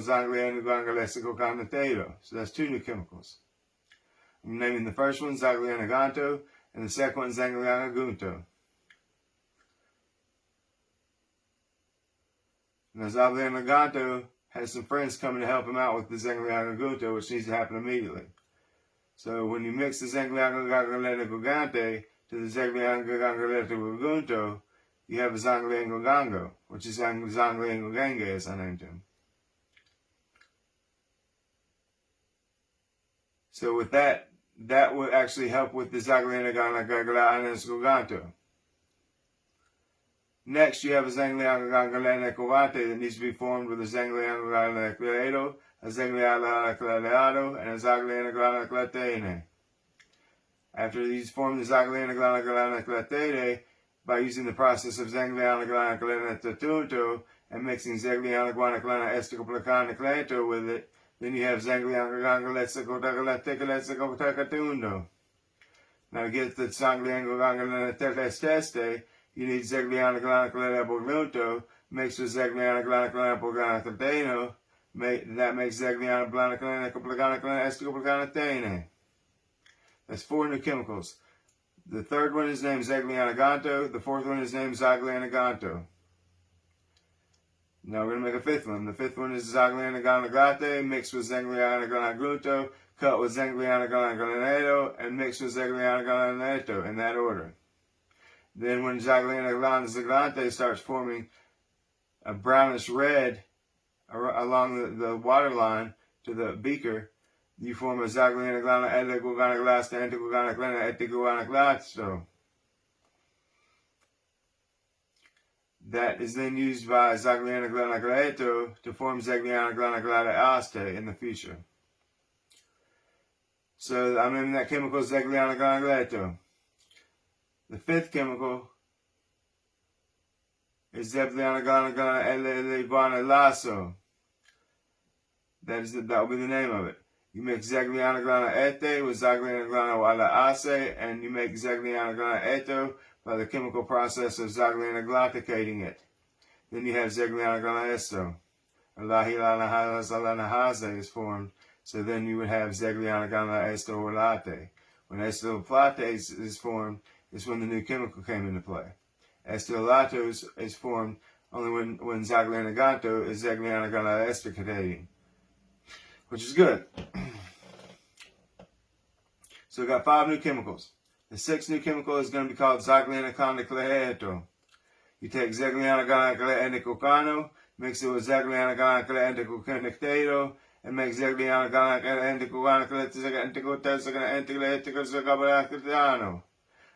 Zanglianagangalesicocanatado. So that's 2 new chemicals. I'm naming the first one Zaglianaganto and the second one Zanglianagunto. Now Zaglianaganto has some friends coming to help him out with the Zanglianagunto, which needs to happen immediately. So when you mix the Zanglianagangalete to the Zanglianagangalete, you have a Zangliangogango, which is Zangliangoganga as I named him. So with that would actually help with the Zanglianagangalete. Next, you have a Zanglianagangalete that needs to be formed with a Zanglianagangalete, a Zanglianagangalete, and a Zanglianagangalete. After these form the Zanglianagangalete by using the process of Zanglianagangalete and mixing Zanglianagangalete with it, then you have Zanglianagangalete. Now to get the Zanglianagangalete, you need Zanglianagangalete mixed with Zanglianagangalete. That makes Zanglianagangalete. That's 4 new chemicals. The third one is named Zaglianaganto. The fourth one is named Zaglianaganto. Now we're going to make a fifth one. The fifth one is Zaglianagangalete mixed with Zanglianagangunto, cut with Zanglianagangalete, and mixed with Zanglianagangalete in that order. Then when Zaglianagangalete starts forming a brownish red along the water line to the beaker, you form a Zaglianagangalete. That is then used by Zaglianagangalete to form Zaglianagangalete in the future. So I'm naming that chemical Zaglianagangalete. The fifth chemical is Zaglianagangalete. That will be the name of it. You make Zegliana glana ete with Zegliana glana wala ase, and you make Zegliana glana eto by the chemical process of Zegliana glycating it. Then you have Zegliana glana esto. Lahilana hazalana haze is formed, so then you would have Zegliana glana esto olate. When estolate is formed, is when the new chemical came into play. Estolato is formed only when Zegliana ganto is Zegliana glana esticating, which is good. So we got 5 new chemicals. The 6th new chemical is going to be called Zegliana condicleato. You take Zegliana ganacleanticocano, mix it with Zegliana ganacleanticoconnectato, and make Zegliana ganacleanticocano.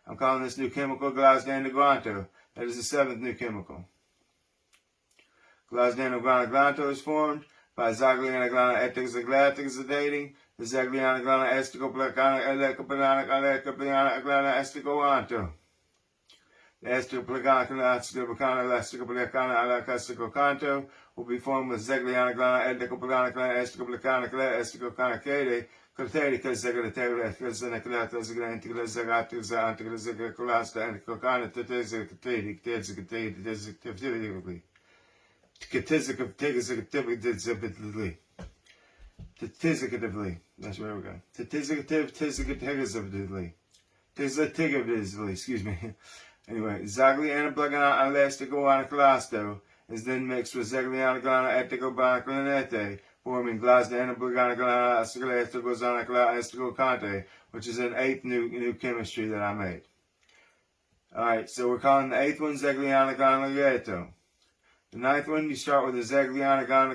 I'm calling this new chemical Glasdaniguanto. That is the 7th new chemical. Glasdaniguanto is formed by Zegliana glana etixidating, the Zegliana glana esticoplacana elecoplanana glana esticoanto. The esticoplacana esticoplacana will be formed with Zegliana glana eticoplacana esticoplacana esticocanacade, Cotetica Zegatera, Zenecolata, Zegantica, Zagatiza, Antica, Colasta, and Cocana, Tizzicatively. That's where we're going. Tizzicatively, excuse me. Anyway, Zegliana Blagana Elastico Anaclasto is then mixed with Zegliana Glana Etico Banaclanete, forming Glasdana Blagana Glana Ascaletico Zanacla Estico Conte, which is an 8th new chemistry that I made. Alright, so we're calling the 8th one Zegliana Glana Lieto. The 9th one, you start with the Zegliana Glana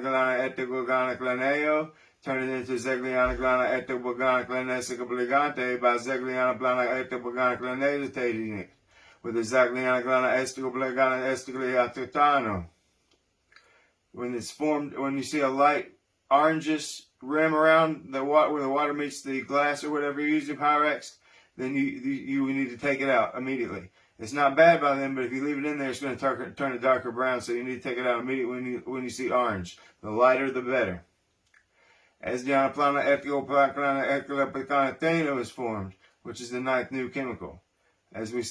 Etico Glana Claneo, turn it into Zegliana Glana Etico Glana Clanesico Obligante by Zegliana Glana Etico Glana Clanetating it with the Zegliana Glana Estico Obligana Estico. When it's formed, when you see a light orangish rim around the water, where the water meets the glass or whatever you're using Pyrex, then you need to take it out immediately. It's not bad by then, but if you leave it in there, it's going to turn a darker brown, so you need to take it out immediately when you see orange. The lighter, the better. As Dianaplana Ecoloplana is formed, which is the 9th new chemical. As I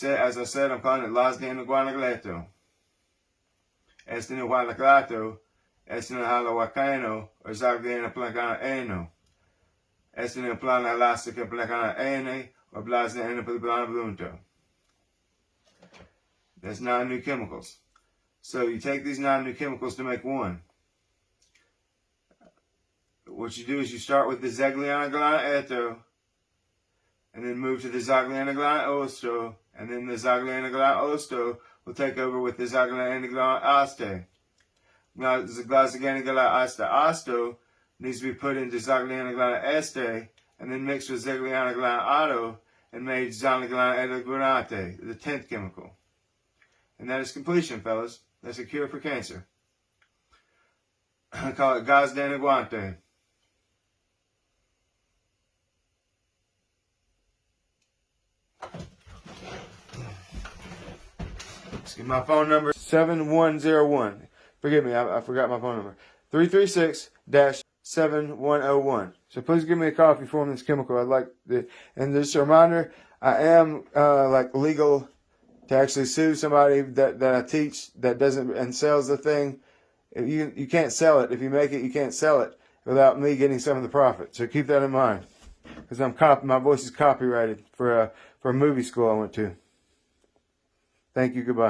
said, I'm calling it Lasdianoguanagleto. Estinohualaclato, Estinohalawacano, or Zagdiana Placana Eno. Estinoplana Elastica Placana Ene, or Blasdiana Placana Blunto. That's 9 new chemicals. So you take these 9 new chemicals to make one. What you do is you start with the Zegliana glana eto, and then move to the Zegliana glana osto, and then the Zegliana glana osto will take over with the Zegliana glana aste. Now the Zegliana glana asto needs to be put into Zegliana glana este, and then mixed with Zegliana glana auto, and made Zegliana elegranate, the 10th chemical. And that is completion, fellas. That's a cure for cancer. I call it Gazdaniguante. My phone number is 7101. Forgive me, I forgot my phone number. 336-7101. So please give me a call if you form this chemical. I'd like the, and just a reminder, I am legal to actually sue somebody that I teach that doesn't and sells the thing. You can't sell it. If you make it, you can't sell it without me getting some of the profit. So keep that in mind, because my voice is copyrighted for a movie school I went to. Thank you. Goodbye.